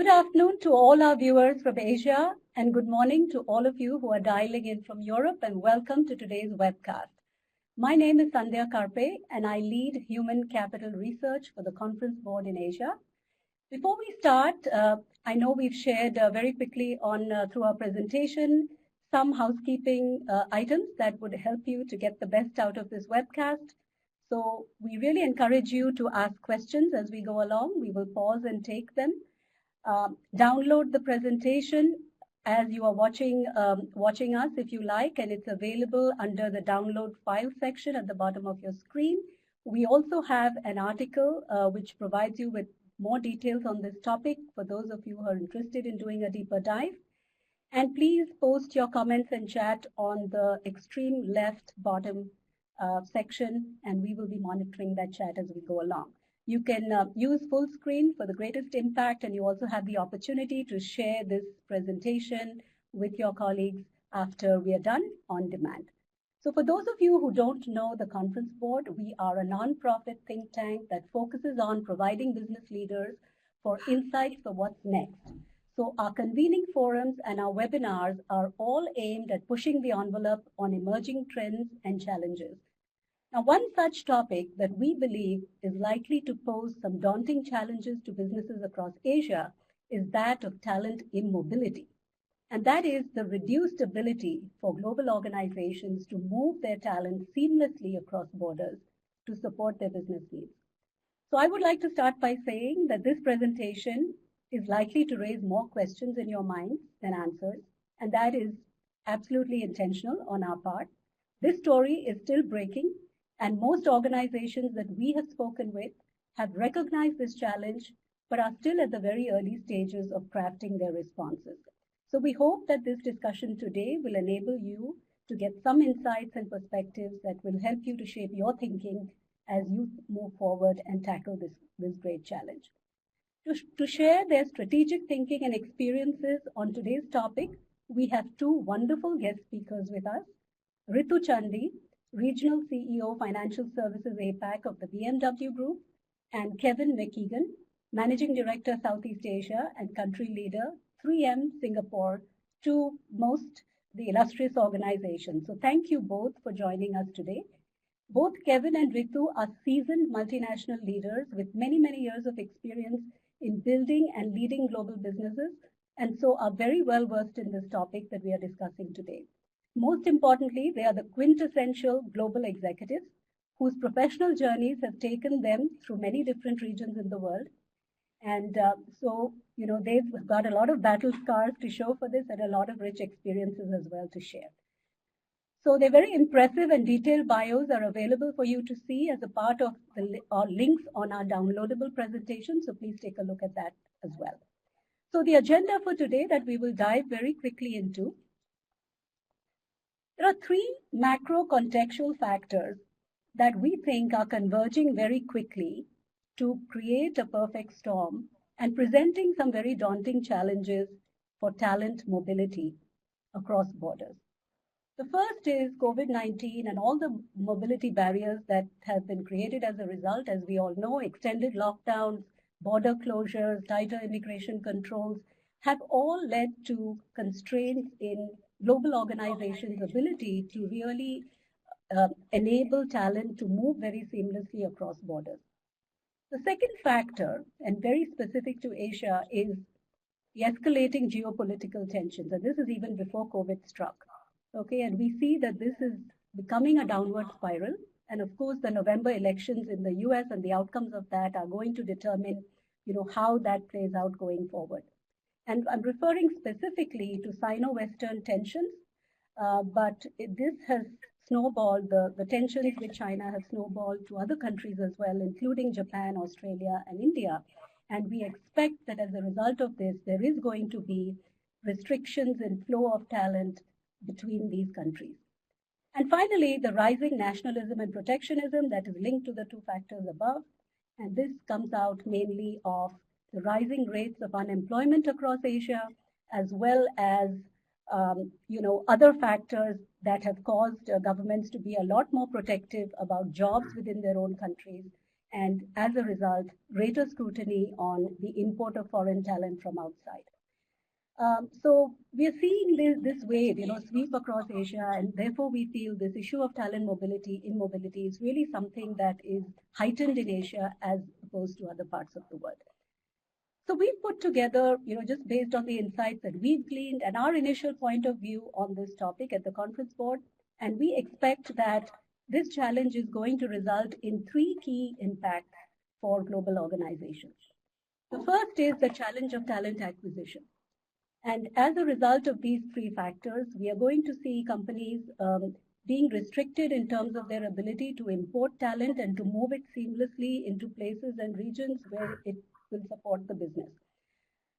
Good afternoon to all our viewers from Asia, and good morning to all of you who are dialing in from Europe, and welcome to today's webcast. My name is Sandhya Karpe, and I lead Human Capital Research for the Conference Board in Asia. Before we start, I know we've shared very quickly through our presentation some housekeeping items that would help you to get the best out of this webcast. So we really encourage you to ask questions as we go along. We will pause and take them. Download the presentation as you are watching us if you like, and it's available under the download file section at the bottom of your screen. We also have an article which provides you with more details on this topic for those of you who are interested in doing a deeper dive. And please post your comments and chat on the extreme left bottom section, and we will be monitoring that chat as we go along. You can use full screen for the greatest impact, and you also have the opportunity to share this presentation with your colleagues after we are done on demand. So for those of you who don't know the Conference Board, we are a non-profit think tank that focuses on providing business leaders for insights for what's next. So our convening forums and our webinars are all aimed at pushing the envelope on emerging trends and challenges. Now, one such topic that we believe is likely to pose some daunting challenges to businesses across Asia is that of talent immobility. And that is the reduced ability for global organizations to move their talent seamlessly across borders to support their business needs. So I would like to start by saying that this presentation is likely to raise more questions in your mind than answers, and that is absolutely intentional on our part. This story is still breaking, and most organizations that we have spoken with have recognized this challenge, but are still at the very early stages of crafting their responses. So we hope that this discussion today will enable you to get some insights and perspectives that will help you to shape your thinking as you move forward and tackle this great challenge. To share their strategic thinking and experiences on today's topic, we have two wonderful guest speakers with us, Ritu Chandi, Regional CEO, Financial Services APAC of the BMW Group, and Kevin McKeegan, Managing Director, Southeast Asia and Country Leader, 3M Singapore, to the illustrious organization. So thank you both for joining us today. Both Kevin and Ritu are seasoned multinational leaders with many, many years of experience in building and leading global businesses, and so are very well versed in this topic that we are discussing today. Most importantly, they are the quintessential global executives whose professional journeys have taken them through many different regions in the world. And so, they've got a lot of battle scars to show for this and a lot of rich experiences as well to share. So their very impressive and detailed bios are available for you to see as a part of the links on our downloadable presentation. So please take a look at that as well. So the agenda for today that we will dive very quickly into. There are three macro contextual factors that we think are converging very quickly to create a perfect storm and presenting some very daunting challenges for talent mobility across borders. The first is COVID-19 and all the mobility barriers that have been created as a result. As we all know, extended lockdowns, border closures, tighter immigration controls have all led to constraints in global organizations' ability to really enable talent to move very seamlessly across borders. The second factor, and very specific to Asia, is the escalating geopolitical tensions. And this is even before COVID struck. Okay, and we see that this is becoming a downward spiral. And of course, the November elections in the US and the outcomes of that are going to determine, how that plays out going forward. And I'm referring specifically to Sino-Western tensions, but this has snowballed, the tensions with China have snowballed to other countries as well, including Japan, Australia, and India. And we expect that as a result of this, there is going to be restrictions in flow of talent between these countries. And finally, the rising nationalism and protectionism that is linked to the two factors above. And this comes out mainly of the rising rates of unemployment across Asia, as well as other factors that have caused governments to be a lot more protective about jobs within their own countries and as a result, greater scrutiny on the import of foreign talent from outside. So we are seeing this wave, sweep across Asia, and therefore we feel this issue of talent mobility, immobility, is really something that is heightened in Asia as opposed to other parts of the world. So we've put together, just based on the insights that we've gleaned and our initial point of view on this topic at the conference board, and we expect that this challenge is going to result in three key impacts for global organizations. The first is the challenge of talent acquisition. And as a result of these three factors, we are going to see companies being restricted in terms of their ability to import talent and to move it seamlessly into places and regions where it will support the business.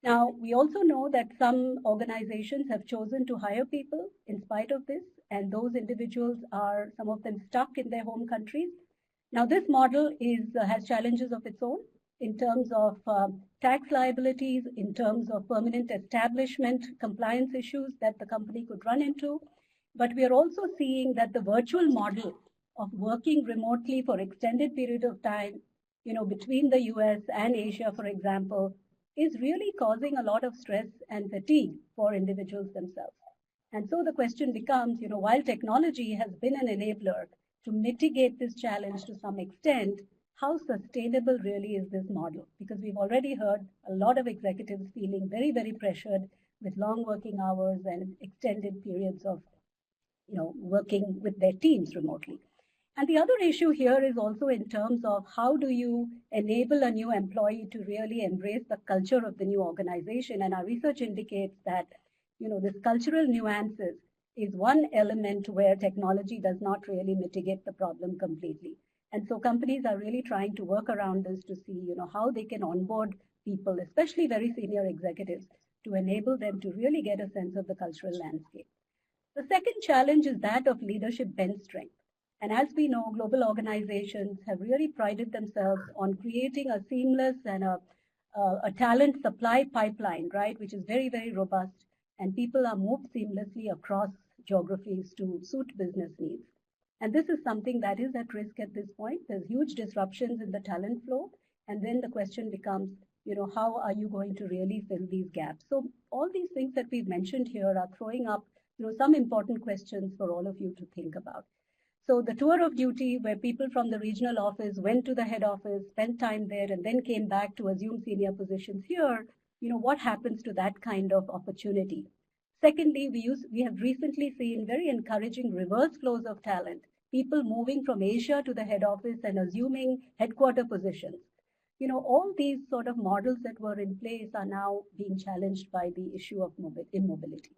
Now, we also know that some organizations have chosen to hire people in spite of this, and those individuals are, some of them, stuck in their home countries. Now, this model has challenges of its own in terms of tax liabilities, in terms of permanent establishment, compliance issues that the company could run into. But we are also seeing that the virtual model of working remotely for extended period of time, between the US and Asia, for example, is really causing a lot of stress and fatigue for individuals themselves. And so the question becomes, while technology has been an enabler to mitigate this challenge to some extent, how sustainable really is this model? Because we've already heard a lot of executives feeling very, very pressured with long working hours and extended periods of, working with their teams remotely. And the other issue here is also in terms of how do you enable a new employee to really embrace the culture of the new organization. And our research indicates that, this cultural nuances is one element where technology does not really mitigate the problem completely. And so companies are really trying to work around this to see, how they can onboard people, especially very senior executives, to enable them to really get a sense of the cultural landscape. The second challenge is that of leadership bench strength. And as we know, global organizations have really prided themselves on creating a seamless and a talent supply pipeline, right, which is very, very robust. And people are moved seamlessly across geographies to suit business needs. And this is something that is at risk at this point. There's huge disruptions in the talent flow. And then the question becomes, how are you going to really fill these gaps? So all these things that we've mentioned here are throwing up, some important questions for all of you to think about. So the tour of duty, where people from the regional office went to the head office, spent time there, and then came back to assume senior positions here, what happens to that kind of opportunity? Secondly, we have recently seen very encouraging reverse flows of talent, people moving from Asia to the head office and assuming headquarter positions. All these sort of models that were in place are now being challenged by the issue of immobility.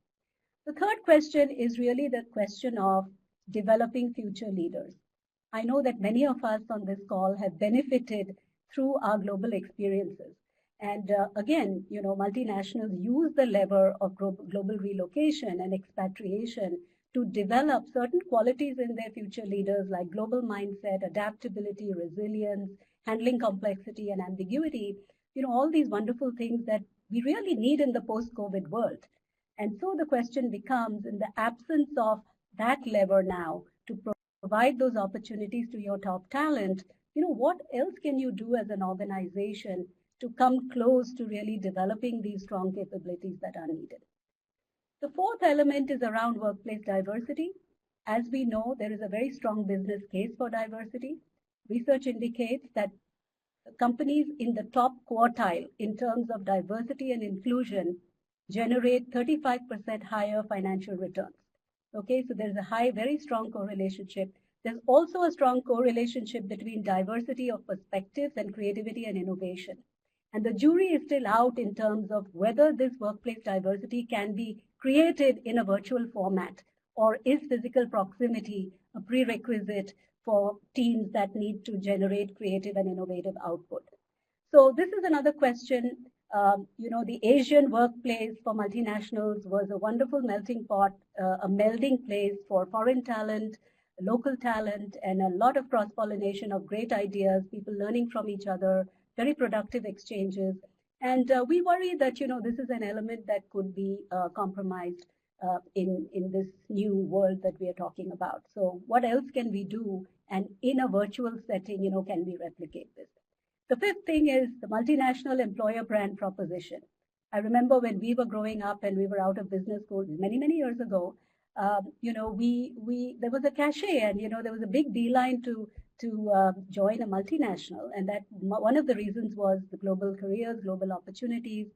The third question is really the question of developing future leaders. I know that many of us on this call have benefited through our global experiences. And again, multinationals use the lever of global relocation and expatriation to develop certain qualities in their future leaders like global mindset, adaptability, resilience, handling complexity and ambiguity, all these wonderful things that we really need in the post-COVID world. And so the question becomes, in the absence of that lever now to provide those opportunities to your top talent, what else can you do as an organization to come close to really developing these strong capabilities that are needed? The fourth element is around workplace diversity. As we know, there is a very strong business case for diversity. Research indicates that companies in the top quartile in terms of diversity and inclusion generate 35% higher financial returns. Okay, so there's a very strong correlationship. There's also a strong correlationship between diversity of perspectives and creativity and innovation. And the jury is still out in terms of whether this workplace diversity can be created in a virtual format, or is physical proximity a prerequisite for teams that need to generate creative and innovative output. So this is another question. The Asian workplace for multinationals was a wonderful melting pot, a melding place for foreign talent, local talent, and a lot of cross-pollination of great ideas, people learning from each other, very productive exchanges. And we worry that, this is an element that could be compromised in this new world that we are talking about. So what else can we do? And in a virtual setting, can we replicate this? The fifth thing is the multinational employer brand proposition. I remember when we were growing up and we were out of business school many, many years ago, there was a cachet, and there was a big beeline to join a multinational, and that one of the reasons was the global careers, global opportunities.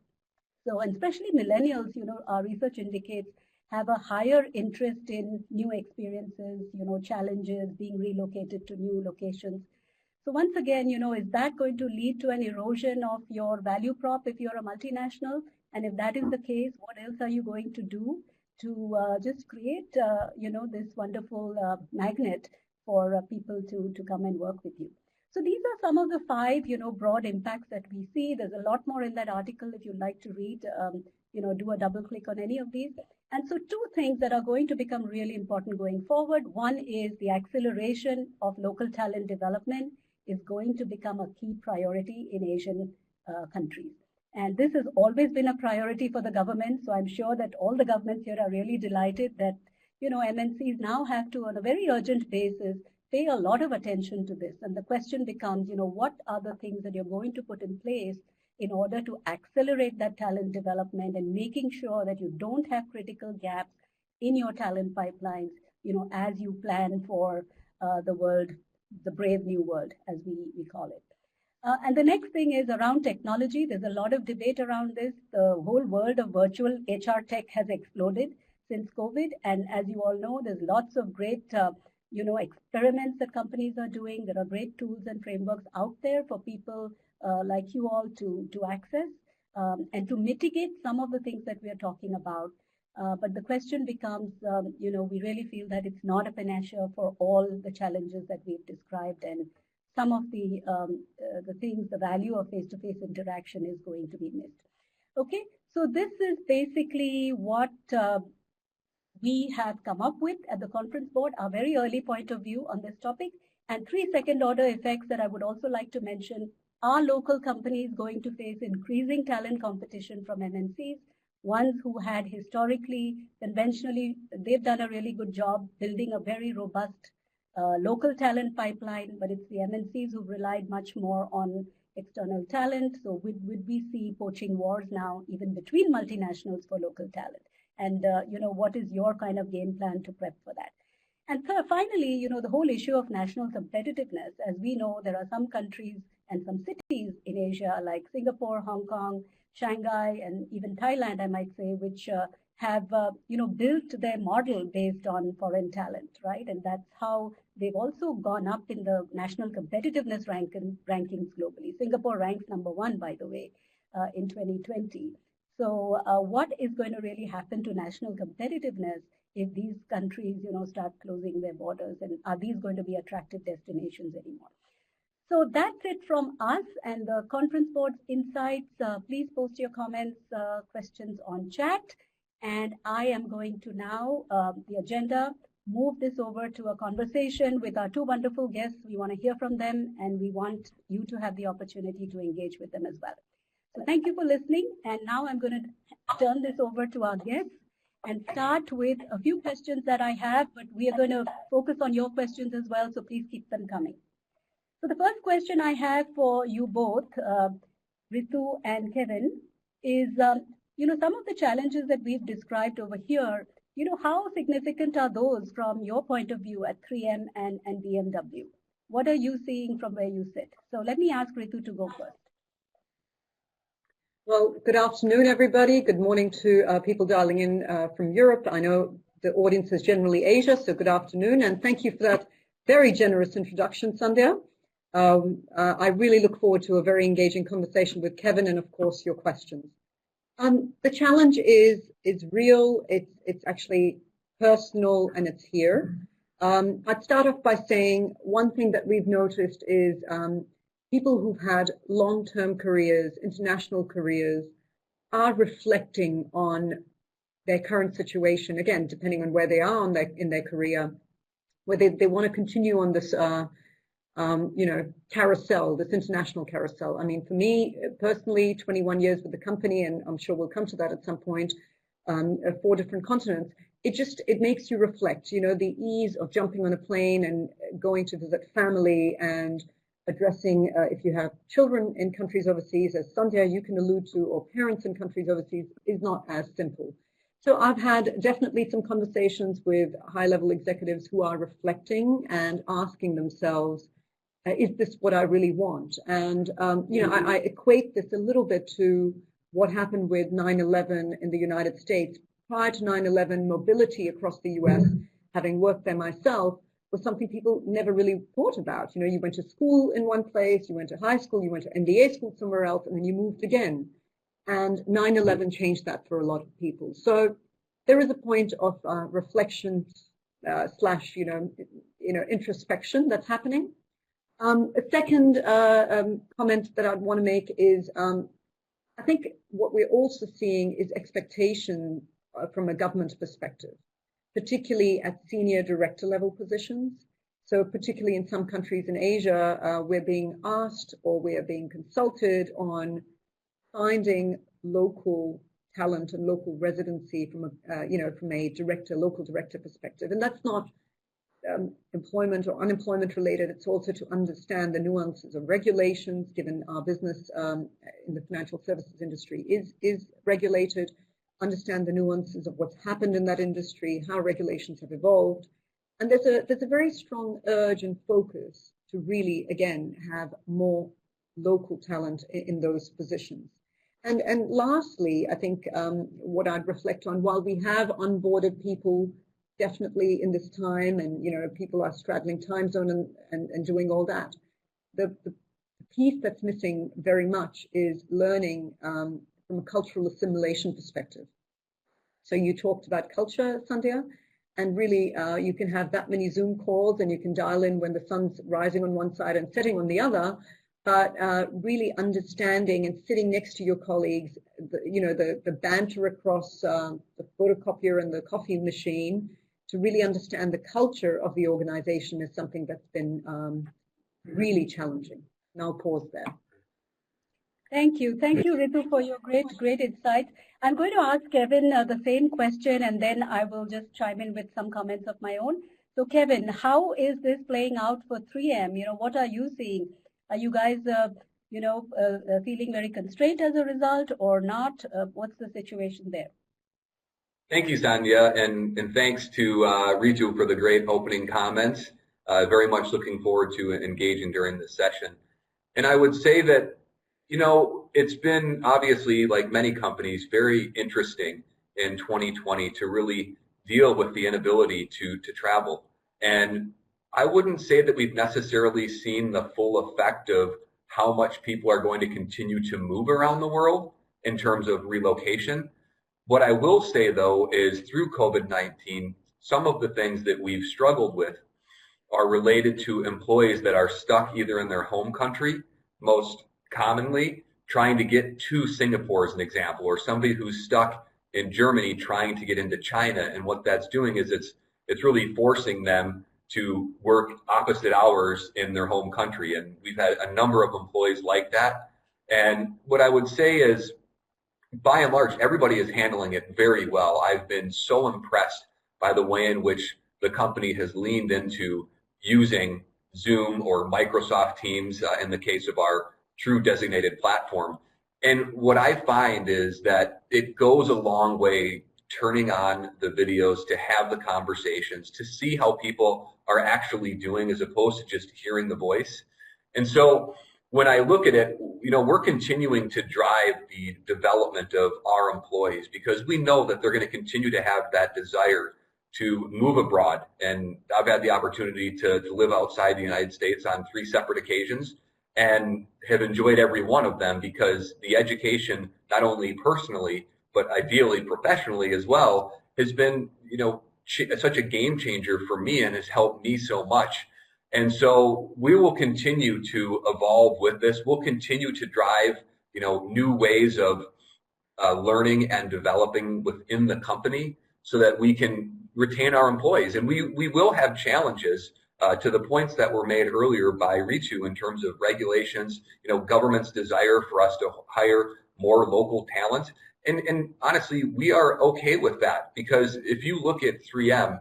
So, and especially millennials, our research indicates have a higher interest in new experiences, challenges, being relocated to new locations. So once again, is that going to lead to an erosion of your value prop if you're a multinational? And if that is the case, what else are you going to do to just create, this wonderful magnet for people to come and work with you? So these are some of the 5, broad impacts that we see. There's a lot more in that article if you'd like to read, do a double click on any of these. And so 2 things that are going to become really important going forward. One is the acceleration of local talent development is going to become a key priority in Asian countries. And this has always been a priority for the government. So I'm sure that all the governments here are really delighted that, MNCs now have to, on a very urgent basis, pay a lot of attention to this. And the question becomes, what are the things that you're going to put in place in order to accelerate that talent development and making sure that you don't have critical gaps in your talent pipelines, as you plan for the world, the brave new world, as we call it. And the next thing is around technology. There's a lot of debate around this. The whole world of virtual HR tech has exploded since COVID. And as you all know, there's lots of great experiments that companies are doing. There are great tools and frameworks out there for people like you all to access and to mitigate some of the things that we are talking about. But the question becomes, we really feel that it's not a panacea for all the challenges that we've described, and some of the things, the value of face-to-face interaction is going to be missed. Okay, so this is basically what we have come up with at the conference board, our very early point of view on this topic, and 3 second-order effects that I would also like to mention. Are local companies going to face increasing talent competition from MNCs? Ones who had historically, conventionally, they've done a really good job building a very robust local talent pipeline, but it's the MNCs who've relied much more on external talent. So would we see poaching wars now, even between multinationals for local talent? And, what is your kind of game plan to prep for that? And finally, the whole issue of national competitiveness. As we know, there are some countries and some cities in Asia like Singapore, Hong Kong, Shanghai, and even Thailand, I might say, which have, built their model based on foreign talent, right? And that's how they've also gone up in the national competitiveness rankings globally. Singapore ranks #1, by the way, in 2020. So what is going to really happen to national competitiveness if these countries, start closing their borders? And are these going to be attractive destinations anymore? So that's it from us and the conference board's insights. Please post your comments, questions on chat. And I am going to now, the agenda, move this over to a conversation with our 2 wonderful guests. We want to hear from them, and we want you to have the opportunity to engage with them as well. So thank you for listening. And now I'm going to turn this over to our guests and start with a few questions that I have, but we are going to focus on your questions as well, so please keep them coming. So the first question I have for you both, Ritu and Kevin, is, some of the challenges that we've described over here, how significant are those from your point of view at 3M and BMW? What are you seeing from where you sit? So let me ask Ritu to go first. Well, good afternoon, everybody. Good morning to people dialing in from Europe. I know the audience is generally Asia, so good afternoon. And thank you for that very generous introduction, Sandhya. I really look forward to a very engaging conversation with Kevin and, of course, your questions. The challenge is real. It's actually personal, and it's here. I'd start off by saying one thing that we've noticed is people who've had long-term careers, international careers, are reflecting on their current situation, again, depending on where they are in their career, whether they want to continue on this, carousel, this international carousel. I mean, for me, personally, 21 years with the company, and I'm sure we'll come to that at some point, 4 different continents, it makes you reflect, you know, the ease of jumping on a plane and going to visit family and addressing, if you have children in countries overseas, as Sandhya you can allude to, or parents in countries overseas, is not as simple. So I've had definitely some conversations with high-level executives who are reflecting and asking themselves, is this what I really want? And, you know, I equate this a little bit to what happened with 9/11 in the United States. Prior to 9/11, mobility across the US, having worked there myself, was something people never really thought about. You know, you went to school in one place, you went to high school, you went to MBA school somewhere else, and then you moved again. And 9/11 changed that for a lot of people. So there is a point of reflection slash, you know, introspection that's happening. A second comment that I'd want to make is I think what we're also seeing is expectation from a government perspective, particularly at senior director level positions. So particularly in some countries in Asia, we're being asked or we are being consulted on finding local talent and local residency from a, you know, from a local director perspective. And that's not employment or unemployment related. It's also to understand the nuances of regulations, given our business in the financial services industry is regulated, understand the nuances of what's happened in that industry, how regulations have evolved. And there's a very strong urge and focus to really, again, have more local talent in those positions. And lastly, I think what I'd reflect on, while we have onboarded people definitely in this time, and you know, people are straddling time zone and doing all that, the piece that's missing very much is learning from a cultural assimilation perspective. So you talked about culture, Sandhya, and really you can have that many Zoom calls and you can dial in when the sun's rising on one side and setting on the other, but really understanding and sitting next to your colleagues, you know, the banter across the photocopier and the coffee machine, to really understand the culture of the organization is something that's been really challenging. And I'll pause there. Thank you, Ritu, for your great insight. I'm going to ask Kevin the same question, and then I will just chime in with some comments of my own. So, Kevin, how is this playing out for 3M? You know, what are you seeing? Are you guys, you know, feeling very constrained as a result, or not? What's the situation there? Thank you, Sandhya, and thanks to Ritu for the great opening comments. Very much looking forward to engaging during this session. And I would say that, you know, it's been obviously, like many companies, very interesting in 2020 to really deal with the inability to travel. And I wouldn't say that we've necessarily seen the full effect of how much people are going to continue to move around the world in terms of relocation. What I will say, though, is through COVID-19, some of the things that we've struggled with are related to employees that are stuck either in their home country, most commonly trying to get to Singapore as an example, or somebody who's stuck in Germany trying to get into China. And what that's doing is it's really forcing them to work opposite hours in their home country. And we've had a number of employees like that. And what I would say is, by and large, everybody is handling it very well. I've been so impressed by the way in which the company has leaned into using Zoom or Microsoft Teams in the case of our true designated platform. And what I find is that it goes a long way turning on the videos to have the conversations, to see how people are actually doing as opposed to just hearing the voice. And so when I look at it, you know, we're continuing to drive the development of our employees because we know that they're going to continue to have that desire to move abroad. And I've had the opportunity to live outside the United States on 3 separate occasions and have enjoyed every one of them because the education, not only personally, but ideally professionally as well, has been, you know, such a game changer for me and has helped me so much. And so we will continue to evolve with this. We'll continue to drive, you know, new ways of learning and developing within the company so that we can retain our employees. And we will have challenges to the points that were made earlier by Ritu in terms of regulations, you know, government's desire for us to hire more local talent. And honestly, we are okay with that because if you look at 3M,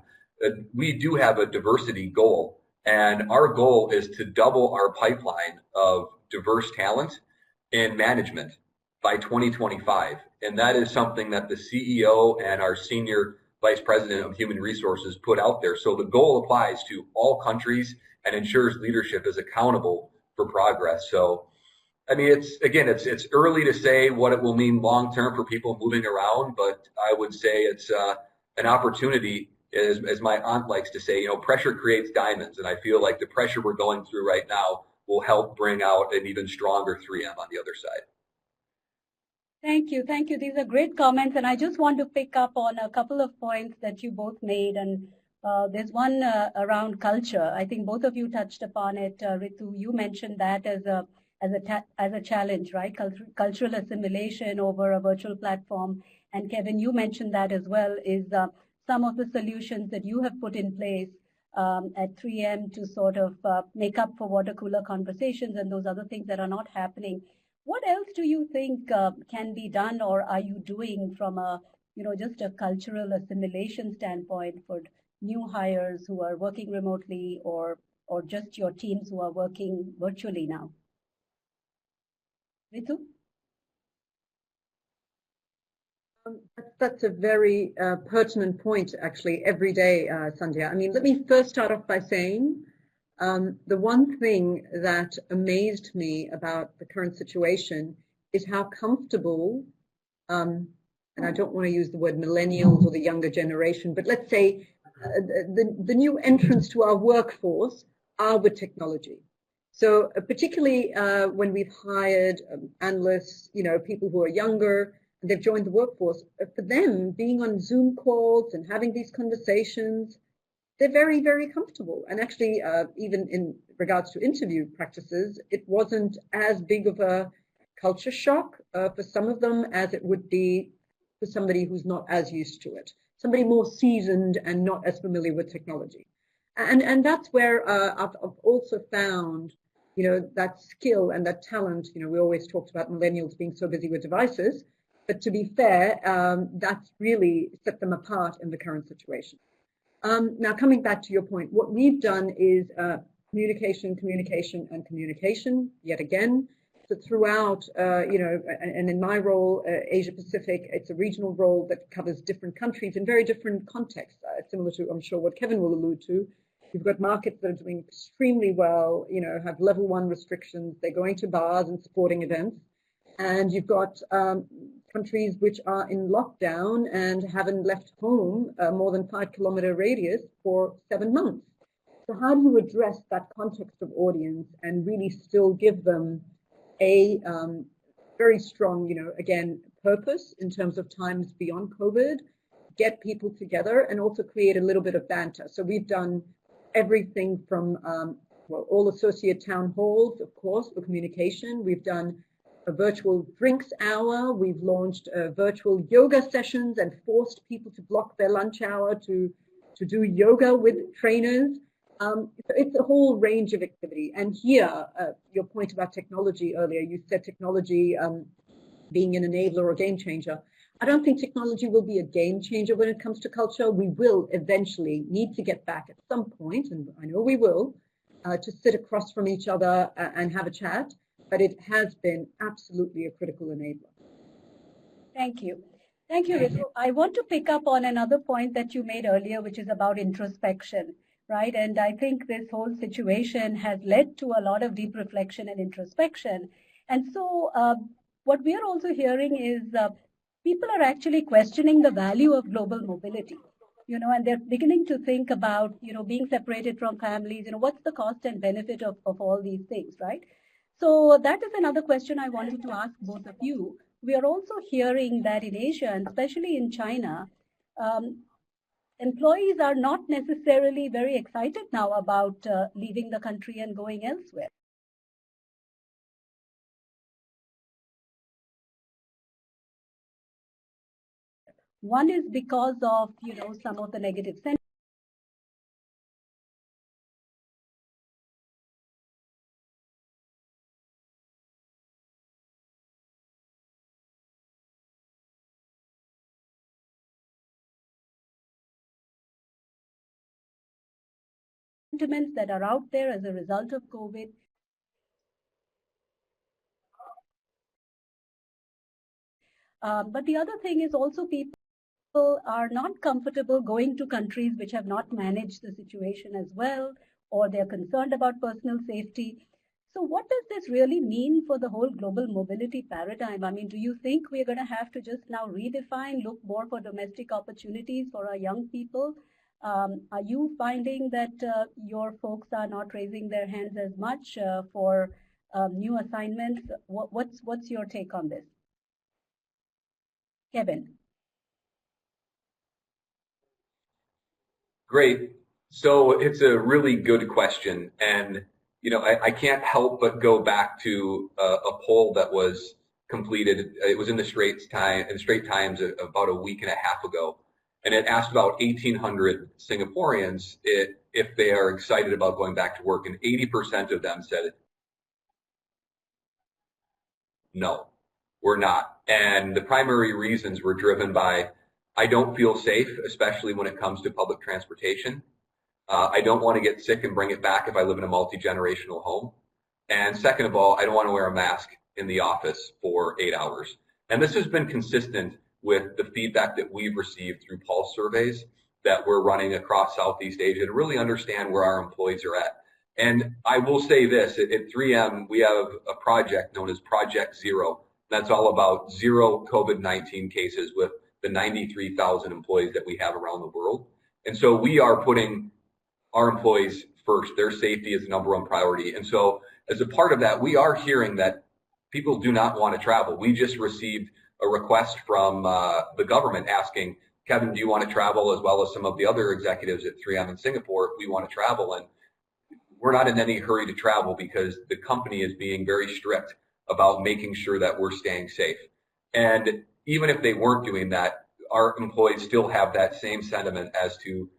we do have a diversity goal. And our goal is to double our pipeline of diverse talent in management by 2025. And that is something that the CEO and our senior vice president of human resources put out there. So the goal applies to all countries and ensures leadership is accountable for progress. So I mean, it's early to say what it will mean long term for people moving around, but I would say it's an opportunity, as my aunt likes to say, pressure creates diamonds, and I feel like the pressure we're going through right now will help bring out an even stronger 3M on the other side. Thank you. Thank you. These are great comments. And I just want to pick up on a couple of points that you both made. And there's one around culture. I think both of you touched upon it. Ritu, you mentioned that as a challenge, right? Cultural assimilation over a virtual platform. And Kevin, you mentioned that as well, is some of the solutions that you have put in place at 3M to sort of make up for water cooler conversations and those other things that are not happening. What else do you think can be done, or are you doing from a, just a cultural assimilation standpoint for new hires who are working remotely, or just your teams who are working virtually now? Ritu? That's a very pertinent point, actually, every day, Sandhya. I mean, let me first start off by saying the one thing that amazed me about the current situation is how comfortable, and I don't want to use the word millennials or the younger generation, but let's say the new entrants to our workforce are with technology. So particularly when we've hired analysts, people who are younger, and they've joined the workforce, for them, being on Zoom calls and having these conversations, they're very, very comfortable. And actually, even in regards to interview practices, it wasn't as big of a culture shock for some of them as it would be for somebody who's not as used to it, somebody more seasoned and not as familiar with technology. And that's where I've also found, that skill and that talent. We always talked about millennials being so busy with devices, but to be fair, that's really set them apart in the current situation. Now, coming back to your point, what we've done is communication, communication, and communication, yet again. So throughout, and in my role, Asia Pacific, it's a regional role that covers different countries in very different contexts, similar to, I'm sure, what Kevin will allude to. You've got markets that are doing extremely well, have level 1 restrictions. They're going to bars and sporting events. And you've got countries which are in lockdown and haven't left home more than 5-kilometer radius for 7 months. So how do you address that context of audience and really still give them a very strong, again, purpose in terms of times beyond COVID, get people together and also create a little bit of banter. So we've done everything from, all associate town halls, of course, for communication. We've done a virtual drinks hour. We've launched virtual yoga sessions and forced people to block their lunch hour to do yoga with trainers. It's a whole range of activity. And here, your point about technology earlier, you said technology being an enabler or game changer. I don't think technology will be a game changer when it comes to culture. We will eventually need to get back at some point, and I know we will, to sit across from each other and have a chat. But it has been absolutely a critical enabler. Thank you. Thank you, Ritu. I want to pick up on another point that you made earlier, which is about introspection, right? And I think this whole situation has led to a lot of deep reflection and introspection. And so what we are also hearing is people are actually questioning the value of global mobility, and they're beginning to think about, being separated from families, what's the cost and benefit of all these things, right? So that is another question I wanted to ask both of you. We are also hearing that in Asia, and especially in China, employees are not necessarily very excited now about leaving the country and going elsewhere. One is because of, some of the negative sentiment. sentiments that are out there as a result of COVID. But the other thing is also people are not comfortable going to countries which have not managed the situation as well, or they're concerned about personal safety. So what does this really mean for the whole global mobility paradigm? I mean, do you think we're going to have to just now redefine, look more for domestic opportunities for our young people? Are you finding that your folks are not raising their hands as much for new assignments? What's your take on this? Kevin. Great. So it's a really good question. And, you know, I can't help but go back to a poll that was completed. It was in the Straits Times about a week and a half ago. And it asked about 1,800 Singaporeans if they are excited about going back to work. And 80% of them said, no, we're not. And the primary reasons were driven by, I don't feel safe, especially when it comes to public transportation. I don't want to get sick and bring it back if I live in a multi-generational home. And second of all, I don't want to wear a mask in the office for 8 hours. And this has been consistent with the feedback that we've received through pulse surveys that we're running across Southeast Asia to really understand where our employees are at. And I will say this, at 3M, we have a project known as Project Zero. That's all about zero COVID-19 cases with the 93,000 employees that we have around the world. And so we are putting our employees first. Their safety is the number one priority. And so as a part of that, we are hearing that people do not want to travel. We just received a request from the government asking, Kevin, do you want to travel, as well as some of the other executives at 3M in Singapore? We want to travel. And we're not in any hurry to travel because the company is being very strict about making sure that we're staying safe. And even if they weren't doing that, our employees still have that same sentiment as to,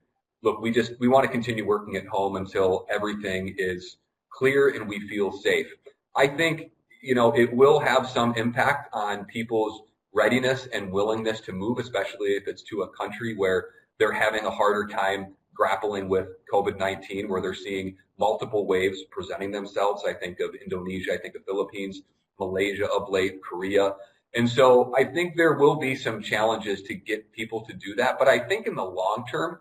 look, we want to continue working at home until everything is clear and we feel safe. I think, you know, it will have some impact on people's readiness and willingness to move, especially if it's to a country where they're having a harder time grappling with COVID-19, where they're seeing multiple waves presenting themselves. I think of Indonesia, I think of Philippines, Malaysia of late, Korea. And so I think there will be some challenges to get people to do that. But I think in the long term,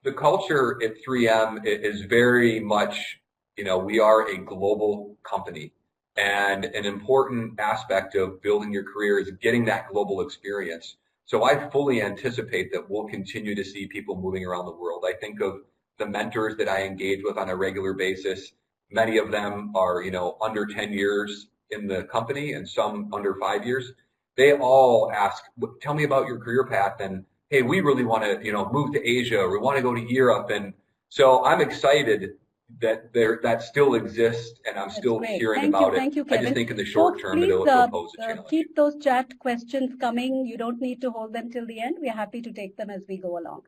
the culture at 3M is very much, you know, we are a global company. And an important aspect of building your career is getting that global experience. So I fully anticipate that we'll continue to see people moving around the world. I think of the mentors that I engage with on a regular basis. Many of them are, you know, under 10 years in the company and some under 5 years. They all ask, tell me about your career path. And hey, we really want to, you know, move to Asia, or we want to go to Europe. And so I'm excited that still exists, and I'm still hearing about it. Thank you, Kevin. I just think in the short term, it'll pose a challenge. Keep those chat questions coming. You don't need to hold them till the end. We're happy to take them as we go along.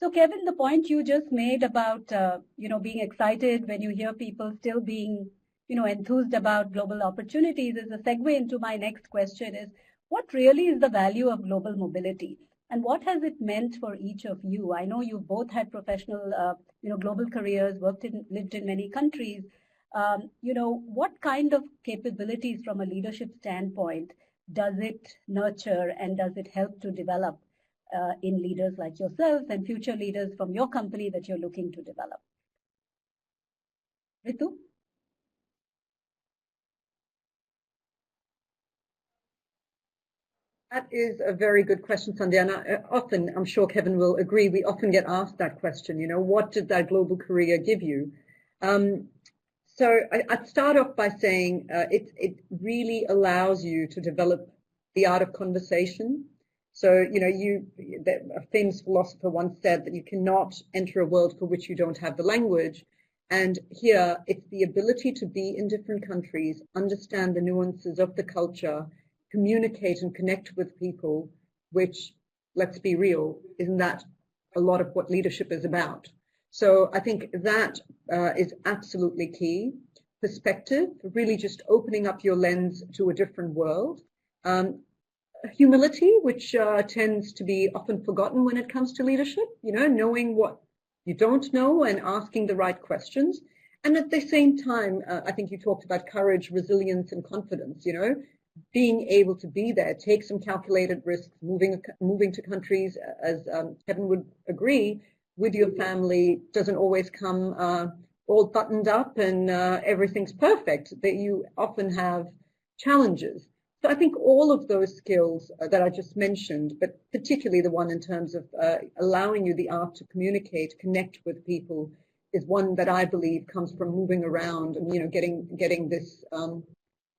So, Kevin, the point you just made about, you know, being excited when you hear people still being, you know, enthused about global opportunities is a segue into my next question is, what really is the value of global mobility? And what has it meant for each of you? I know you've both had professional, you know, global careers, lived in many countries. You know, what kind of capabilities from a leadership standpoint does it nurture and does it help to develop in leaders like yourselves and future leaders from your company that you're looking to develop? Ritu? That is a very good question, Sandhya. And often, I'm sure Kevin will agree, we often get asked that question, you know, what did that global career give you? So I'd start off by saying it really allows you to develop the art of conversation. So, you know, a famous philosopher once said that you cannot enter a world for which you don't have the language. And here, it's the ability to be in different countries, understand the nuances of the culture, communicate and connect with people, which, let's be real, isn't that a lot of what leadership is about? So I think that is absolutely key. Perspective, really just opening up your lens to a different world. Humility, which tends to be often forgotten when it comes to leadership, you know, knowing what you don't know and asking the right questions. And at the same time, I think you talked about courage, resilience, and confidence, being able to be there, take some calculated risks, moving to countries, as Kevin would agree, with your family doesn't always come all buttoned up and everything's perfect, that you often have challenges. So I think all of those skills that I just mentioned, but particularly the one in terms of allowing you the art to communicate, connect with people, is one that I believe comes from moving around and getting this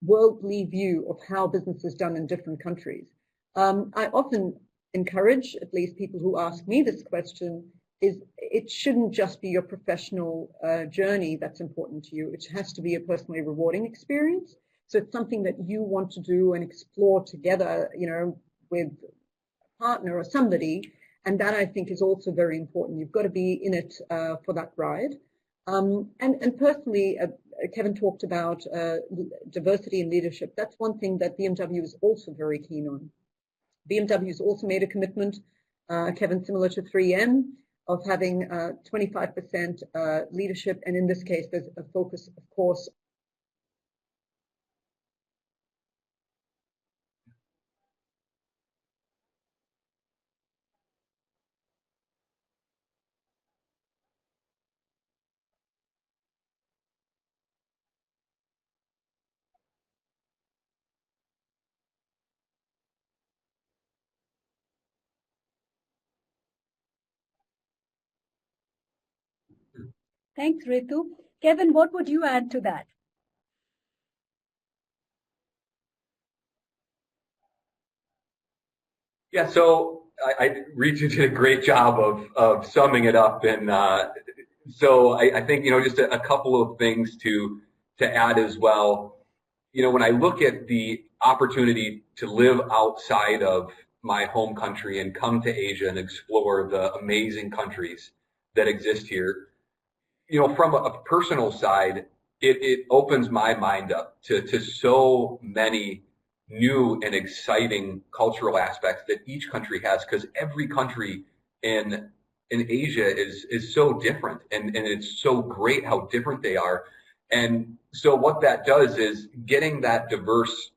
worldly view of how business is done in different countries. I often encourage, at least people who ask me this question, is it shouldn't just be your professional journey that's important to you. It has to be a personally rewarding experience. So it's something that you want to do and explore together, with a partner or somebody. And that, I think, is also very important. You've got to be in it for that ride. And personally, Kevin talked about diversity in leadership. That's one thing that BMW is also very keen on. BMW has also made a commitment, Kevin, similar to 3M, of having 25% leadership. And in this case, there's a focus, of course, Thanks, Ritu. Kevin, what would you add to that? Yeah, so Ritu did a great job of summing it up, and so I think just a couple of things to add as well. When I look at the opportunity to live outside of my home country and come to Asia and explore the amazing countries that exist here, from a personal side, it opens my mind up to so many new and exciting cultural aspects that each country has, because every country in Asia is so different, and it's so great how different they are. And so what that does is getting that diverse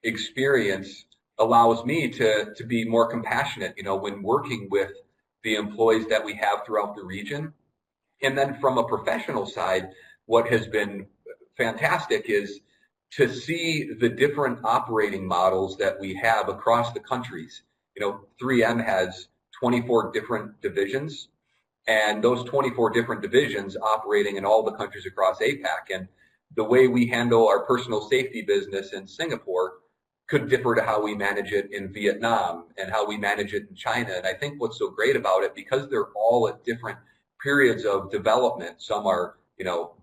experience allows me to be more compassionate, when working with the employees that we have throughout the region. And then from a professional side, what has been fantastic is to see the different operating models that we have across the countries. 3M has 24 different divisions, and those 24 different divisions operating in all the countries across APAC. And the way we handle our personal safety business in Singapore could differ to how we manage it in Vietnam and how we manage it in China. And I think what's so great about it, because they're all at different periods of development, some are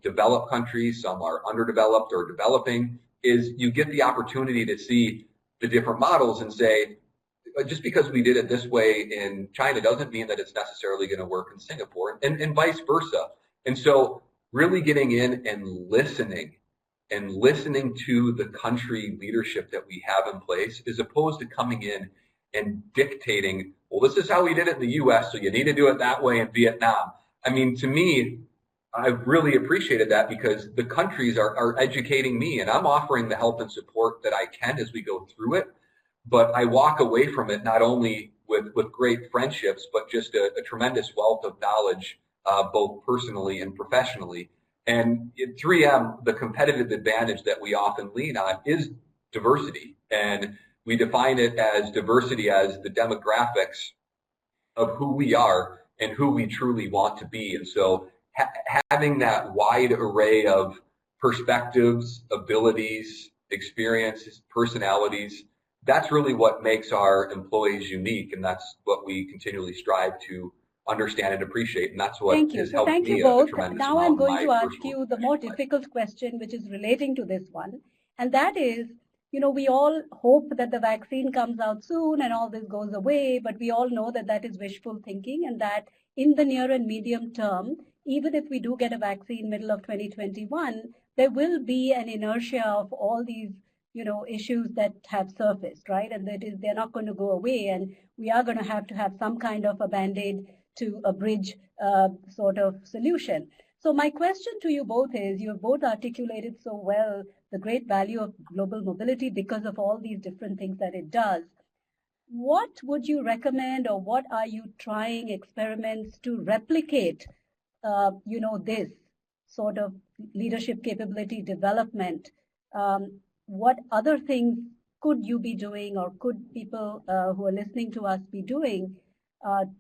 developed countries, some are underdeveloped or developing, is you get the opportunity to see the different models and say, just because we did it this way in China doesn't mean that it's necessarily going to work in Singapore, and vice versa. And so really getting in and listening to the country leadership that we have in place, as opposed to coming in and dictating, well, this is how we did it in the US, so you need to do it that way in Vietnam. I mean, to me, I've really appreciated that, because the countries are educating me, and I'm offering the help and support that I can as we go through it. But I walk away from it not only with great friendships, but just a tremendous wealth of knowledge, both personally and professionally. And in 3M, the competitive advantage that we often lean on is diversity. And we define it as diversity as the demographics of who we are and who we truly want to be. And so having that wide array of perspectives, abilities, experiences, personalities, that's really what makes our employees unique, and that's what we continually strive to understand and appreciate, and that's what has helped me a tremendous now amount. I'm going to ask you the more difficult question, which is relating to this one, and that is, we all hope that the vaccine comes out soon and all this goes away, but we all know that that is wishful thinking, and that in the near and medium term, even if we do get a vaccine middle of 2021, there will be an inertia of all these issues that have surfaced, right? And they're not going to go away, and we are going to have some kind of a band-aid to a bridge sort of solution. So my question to you both is, you have both articulated so well the great value of global mobility because of all these different things that it does. What would you recommend, or what are you trying experiments to replicate, this sort of leadership capability development? What other things could you be doing, or could people who are listening to us be doing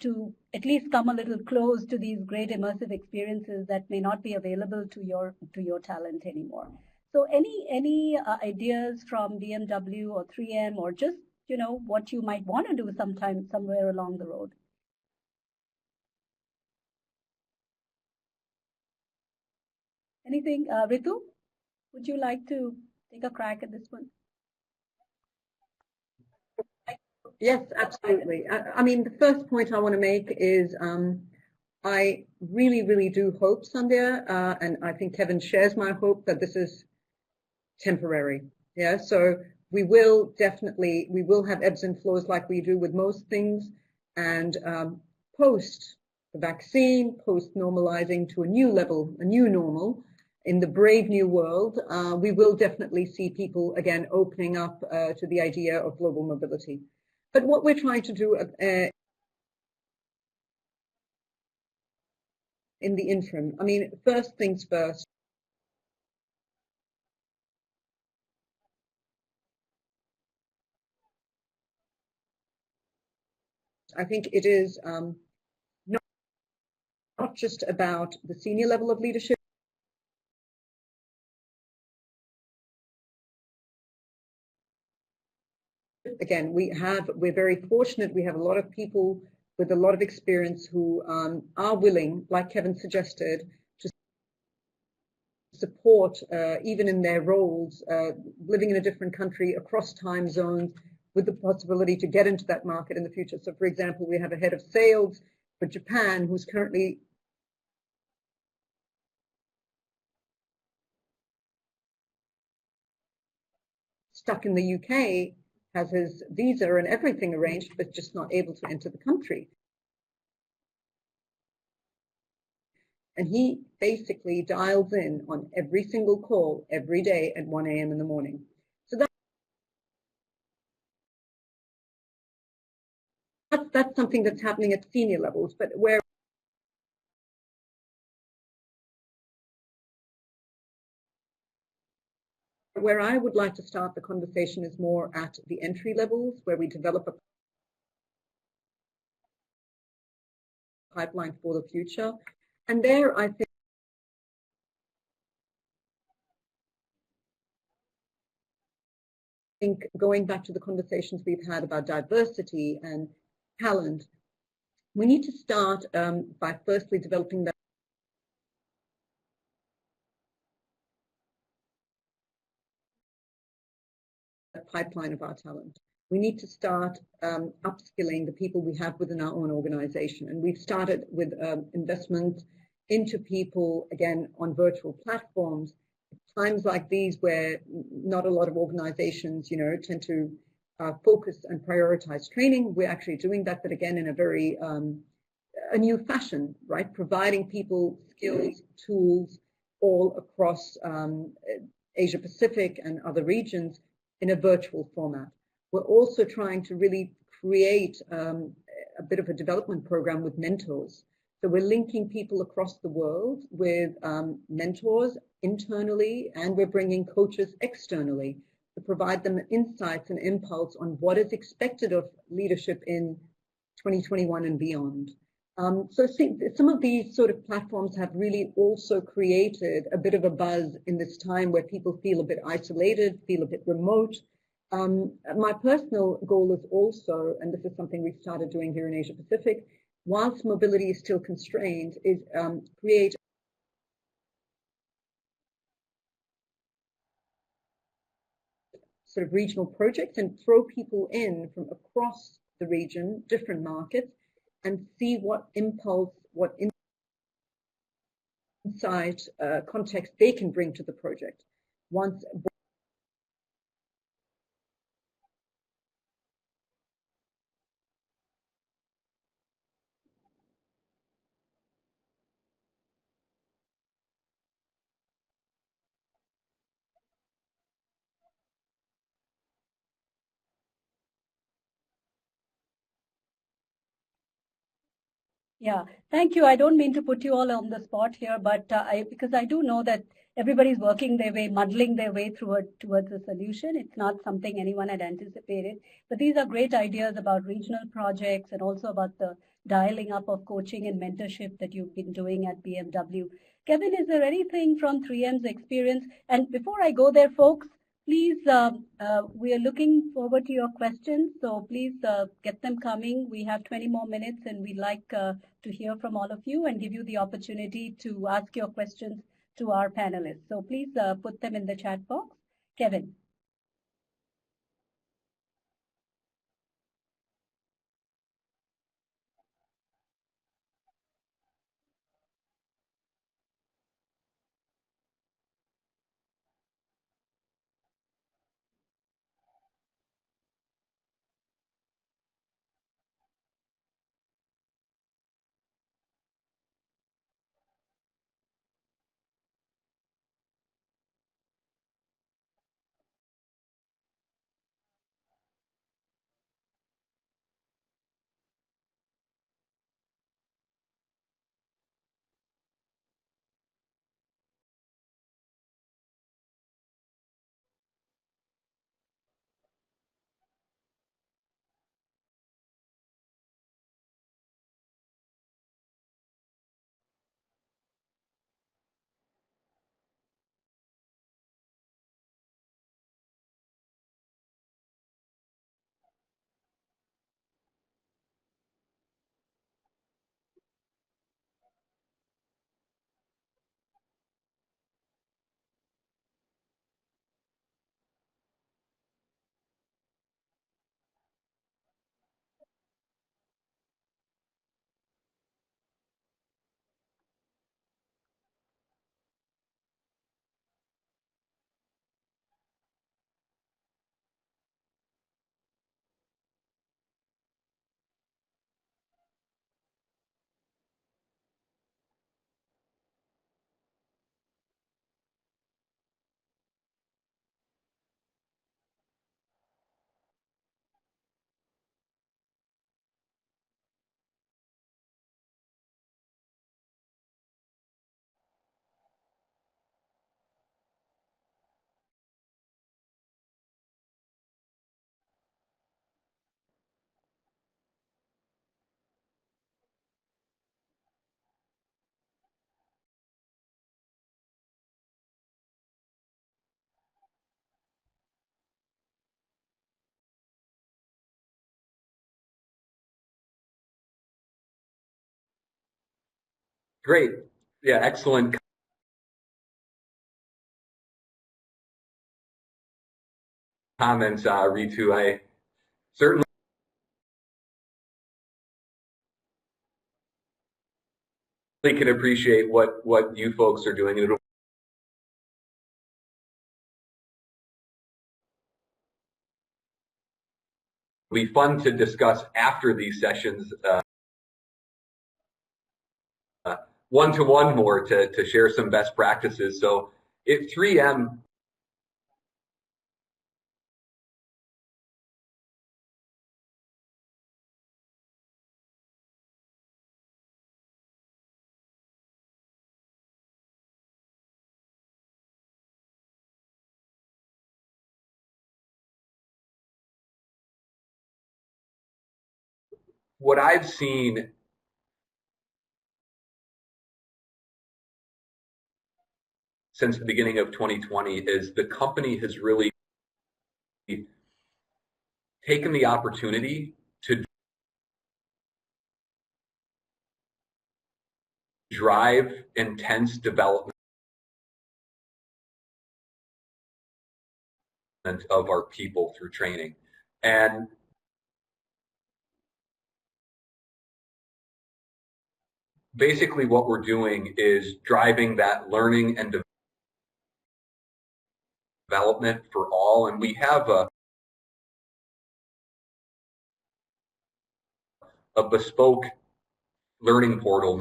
to at least come a little close to these great immersive experiences that may not be available to your talent anymore? So any ideas from BMW or 3M, or just what you might want to do sometime somewhere along the road? Anything, Ritu? Would you like to take a crack at this one? Yes, absolutely. I mean, the first point I want to make is I really, really do hope, Sandhya, and I think Kevin shares my hope, that this is temporary. Yeah, so we will have ebbs and flows like we do with most things, and post the vaccine, post normalizing to a new level, a new normal, in the brave new world, we will definitely see people again opening up to the idea of global mobility. But what we're trying to do in the interim, I mean, first things first, I think it is not just about the senior level of leadership. Again, we're very fortunate. We have a lot of people with a lot of experience who are willing, like Kevin suggested, to support, even in their roles, living in a different country, across time zones, with the possibility to get into that market in the future. So, for example, we have a head of sales for Japan who's currently stuck in the UK, has his visa and everything arranged, but just not able to enter the country. And he basically dials in on every single call every day at 1 a.m. in the morning. So that's something that's happening at senior levels, but where I would like to start the conversation is more at the entry levels, where we develop a pipeline for the future. And there, I think going back to the conversations we've had about diversity and talent, we need to start by firstly developing that pipeline of our talent. We need to start upskilling the people we have within our own organization. And we've started with investment into people, again, on virtual platforms. Times like these where not a lot of organizations, tend to focus and prioritize training. We're actually doing that, but again, in a very a new fashion, right? Providing people skills, tools all across Asia Pacific and other regions in a virtual format. We're also trying to really create a bit of a development program with mentors. So we're linking people across the world with mentors internally, and we're bringing coaches externally to provide them insights and impulse on what is expected of leadership in 2021 and beyond. So some of these sort of platforms have really also created a bit of a buzz in this time where people feel a bit isolated, feel a bit remote. My personal goal is also, and this is something we've started doing here in Asia Pacific, whilst mobility is still constrained, is create sort of regional projects and throw people in from across the region, different markets, and see what impulse, what insight, context they can bring to the project. Once Yeah, thank you. I don't mean to put you all on the spot here, but because I do know that everybody's working their way, muddling their way towards a solution. It's not something anyone had anticipated. But these are great ideas about regional projects and also about the dialing up of coaching and mentorship that you've been doing at BMW. Kevin, is there anything from 3M's experience? And before I go there, folks, please, we are looking forward to your questions. So please get them coming. We have 20 more minutes and we'd like to hear from all of you and give you the opportunity to ask your questions to our panelists. So please put them in the chat box. Kevin. Great. Yeah, excellent comments, Ritu. I certainly can appreciate what you folks are doing. It'll be fun to discuss after these sessions, one-to-one more to share some best practices. So if 3M what I've seen since the beginning of 2020 is the company has really taken the opportunity to drive intense development of our people through training. And basically what we're doing is driving that learning and development for all. And we have a bespoke learning portal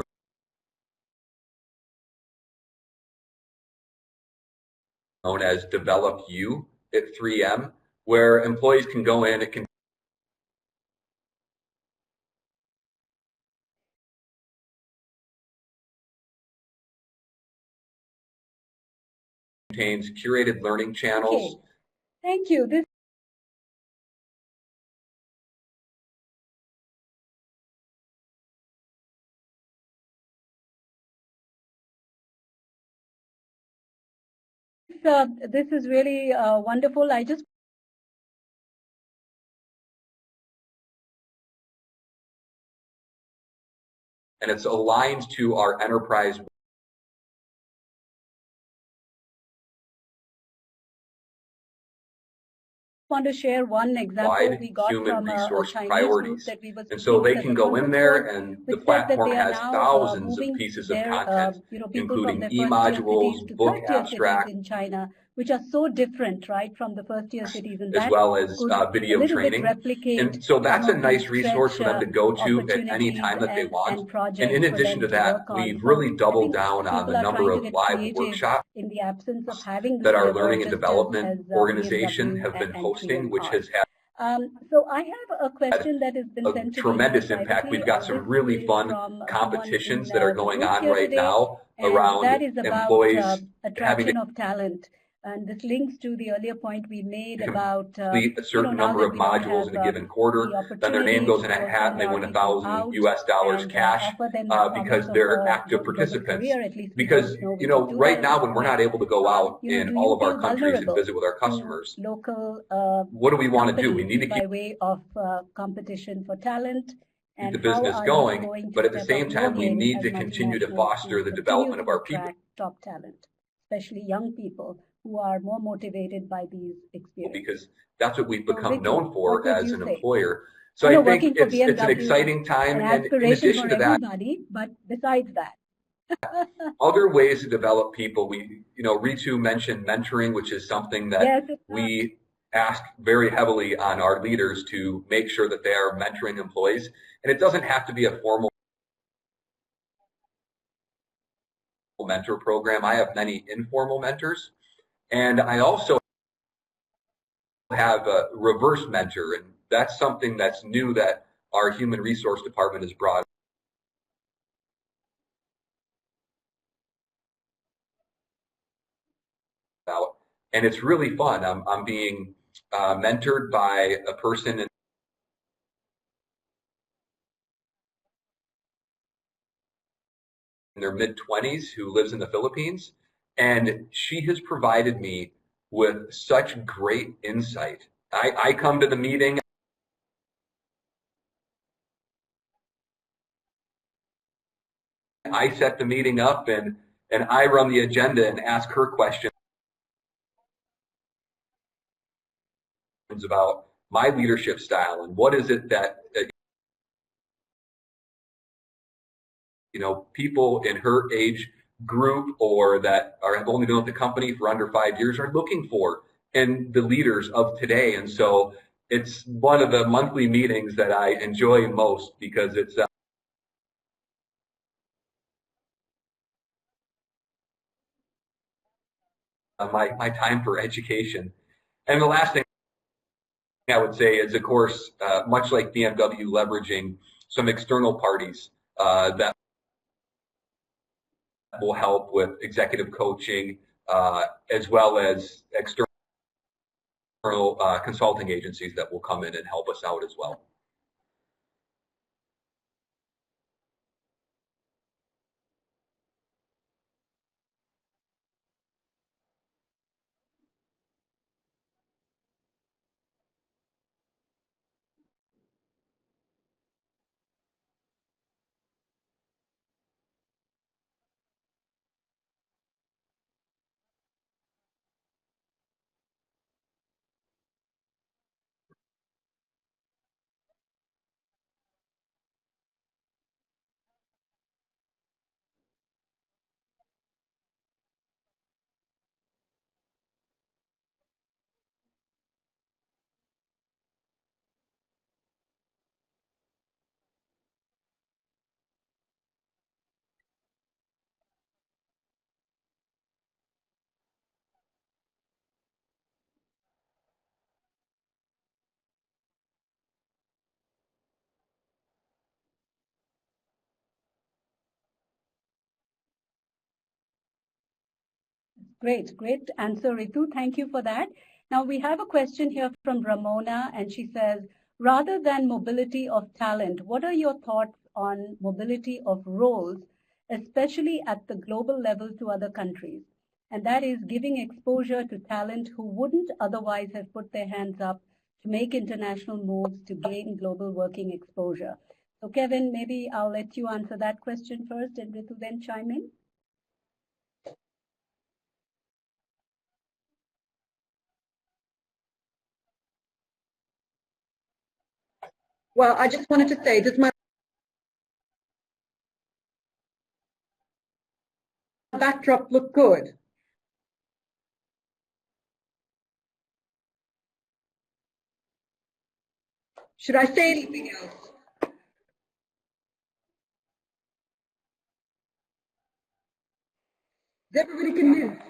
known as Develop You at 3M, where employees can go in. It can contains curated learning channels. Okay. Thank you. This this is really wonderful. I just and it's aligned to our enterprise want to share one example we got human from a resource Chinese priorities. group that we were And so they speaking can with at go the in there conference and board, the which said that platform they are has now thousands of moving pieces of their content, people from including their first-tier e-modules, cities to book third-tier cities abstract, in China, which are so different, right, from the first-tier cities, and as that well as could a video little bit training. replicate And so that's some a of nice these resource for them to go to at any opportunities time that they want. and projects And in for addition them to to that, work on. we've So really I doubled think down on people the are number trying to of get live creative workshops in the absence of having this that our labor, learning and just development as organization BMW have been and hosting, 3M which are. has had So I have a question that has been a sent to me tremendous impact. privately, We've got and some this really is fun from competitions someone that are in the going group on here right today, now and around that is about employees having attraction to of talent. And this links to the earlier point we made about complete a certain now number that of we don't modules have in a given the quarter. Then their name opportunity goes to in a hat and send they our win people $1,000 out US and cash offer them the because promise of they're a active global participants. career. At least we Because, don't know we you know, could do right that now at when this we're not point. able to go out You know, in do all you of our feel countries and vulnerable visit with our to customers, local what do we want to do? We need to by keep way of competition for talent, and the how business are going, you going but to at the step same up your time, we game need as to continue to multinationals foster to the continue development of to our people. attract top talent, especially young people who are more motivated by these experiences? Because that's what we've So, become Ritu, known what for would as you an say? employer. So I know I think working for it's an BMW is exciting time. an And in aspiration addition for to that, everybody, but besides that, other ways to develop people, Ritu mentioned mentoring, which is something that yes, we ask very heavily on our leaders to make sure that they are mentoring employees. And it doesn't have to be a formal mentor program. I have many informal mentors. And I also have a reverse mentor. And that's something that's new that our human resource department has brought out. And it's really fun. I'm being mentored by a person in their mid-20s who lives in the Philippines. And she has provided me with such great insight. I come to the meeting, I set the meeting up, and I run the agenda and ask her questions about my leadership style and what is it that people in her age group or that have only been with the company for under 5 years are looking for in the leaders of today. And so it's one of the monthly meetings that I enjoy most because it's my time for education. And the last thing I would say is, of course, much like BMW, leveraging some external parties that will help with executive coaching as well as external consulting agencies that will come in and help us out as well. Great answer, Ritu. Thank you for that. Now we have a question here from Ramona, and she says, rather than mobility of talent, what are your thoughts on mobility of roles, especially at the global level to other countries? And that is giving exposure to talent who wouldn't otherwise have put their hands up to make international moves to gain global working exposure. So Kevin, maybe I'll let you answer that question first and Ritu then chime in. Well, I just wanted to say, does my backdrop look good? Should I say anything else? Is everybody convinced?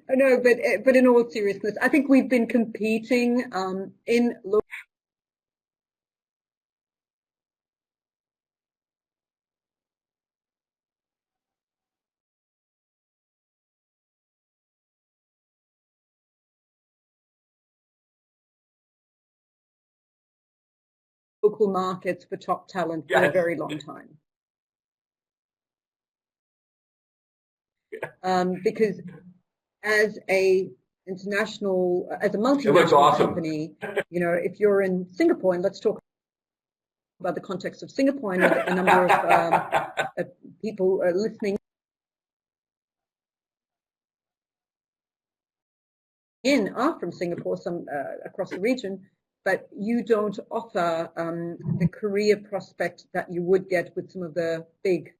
No, but in all seriousness, I think we've been competing in local markets for top talent for a very long time. Because as a multinational company, you know, if you're in Singapore, and let's talk about the context of Singapore, and a number of people listening in are from Singapore, some across the region, but you don't offer the career prospect that you would get with some of the big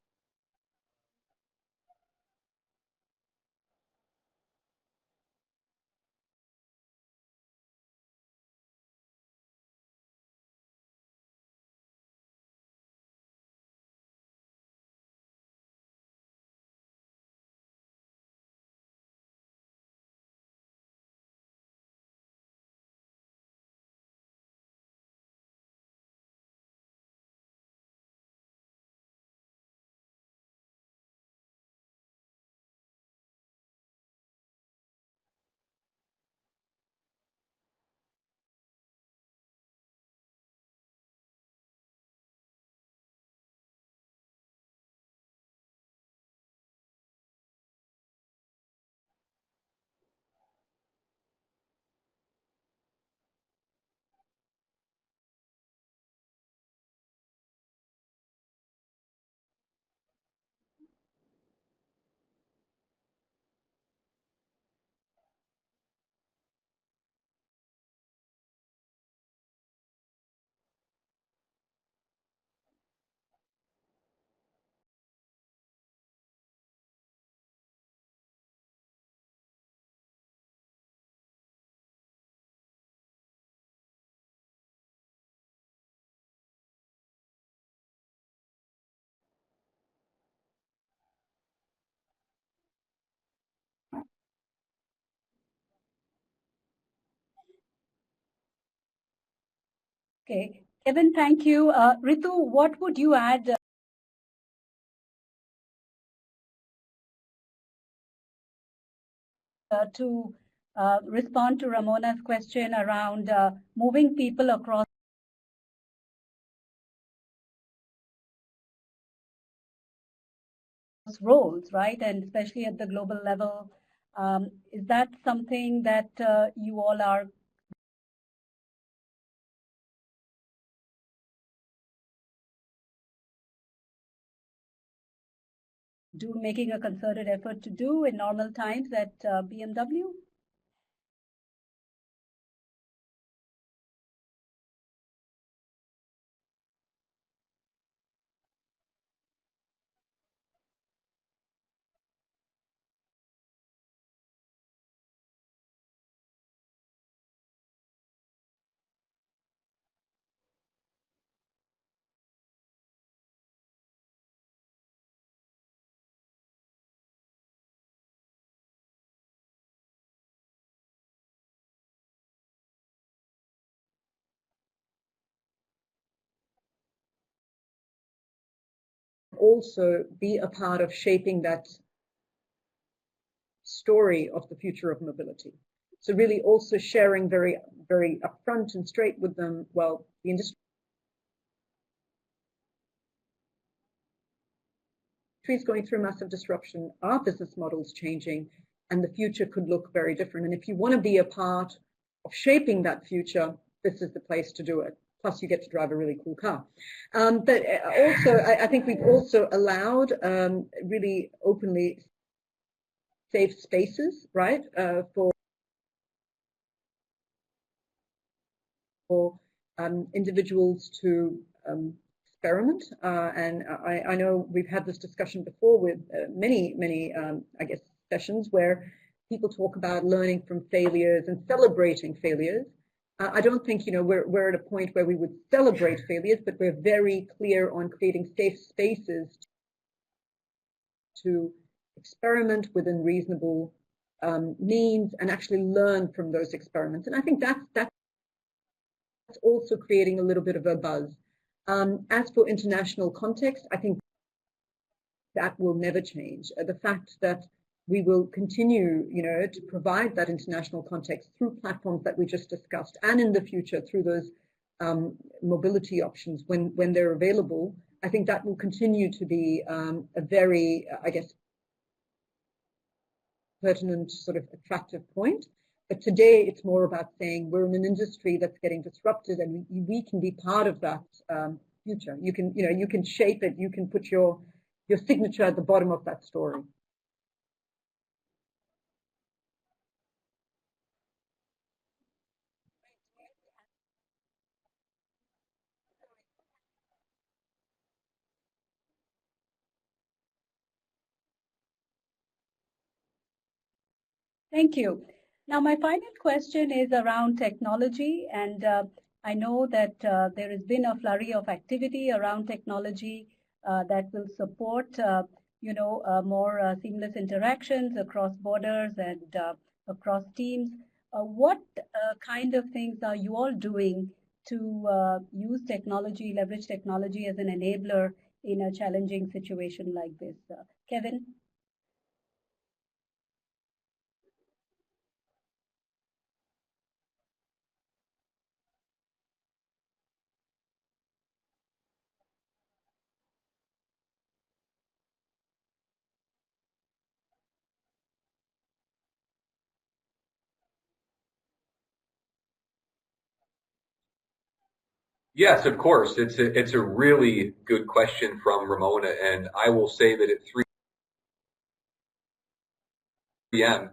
Okay, Kevin, thank you. Ritu, what would you add to respond to Ramona's question around moving people across roles, right? And especially at the global level, is that something that you all are making a concerted effort to do in normal times at BMW? also be a part of shaping that story of the future of mobility. So really also sharing very, very upfront and straight with them, well, the industry is going through massive disruption, our business model's changing, and the future could look very different. And if you want to be a part of shaping that future, this is the place to do it. Plus, you get to drive a really cool car. But also, I think we've also allowed really openly safe spaces, right, for individuals to experiment. And I know we've had this discussion before with many, I guess, sessions where people talk about learning from failures and celebrating failures. I don't think, we're at a point where we would celebrate failures, but we're very clear on creating safe spaces to experiment within reasonable means and actually learn from those experiments. And I think that's also creating a little bit of a buzz. As for international context, I think that will never change. The fact that we will continue, to provide that international context through platforms that we just discussed, and in the future through those mobility options when they're available. I think that will continue to be a very, I guess, pertinent sort of attractive point. But today it's more about saying we're in an industry that's getting disrupted, and we can be part of that future. You can shape it. You can put your signature at the bottom of that story. Thank you. Now, my final question is around technology, and I know that there has been a flurry of activity around technology that will support, more seamless interactions across borders and across teams. What kind of things are you all doing to use technology, leverage technology as an enabler in a challenging situation like this? Kevin? Yes, of course. It's a really good question from Ramona, and I will say that at 3M,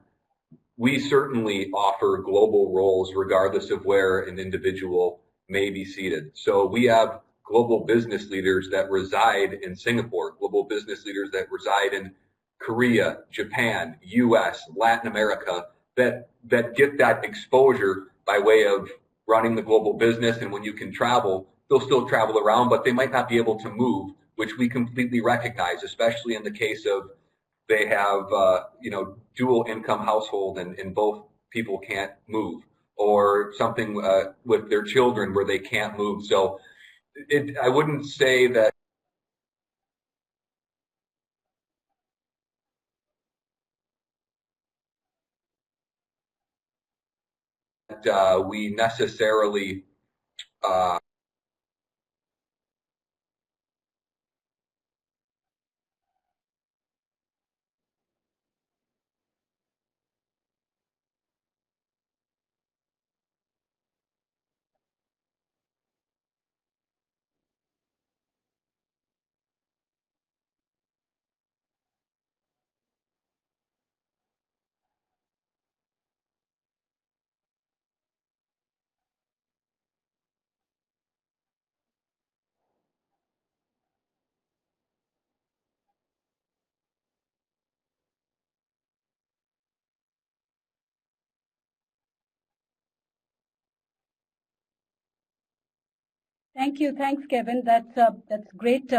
we certainly offer global roles regardless of where an individual may be seated. So we have global business leaders that reside in Singapore, global business leaders that reside in Korea, Japan, US, Latin America, that get that exposure by way of running the global business. And when you can travel, they'll still travel around, but they might not be able to move, which we completely recognize, especially in the case of they have, dual income household and both people can't move, or something with their children where they can't move. So I wouldn't say that we necessarily Thank you. Thanks, Kevin. That's great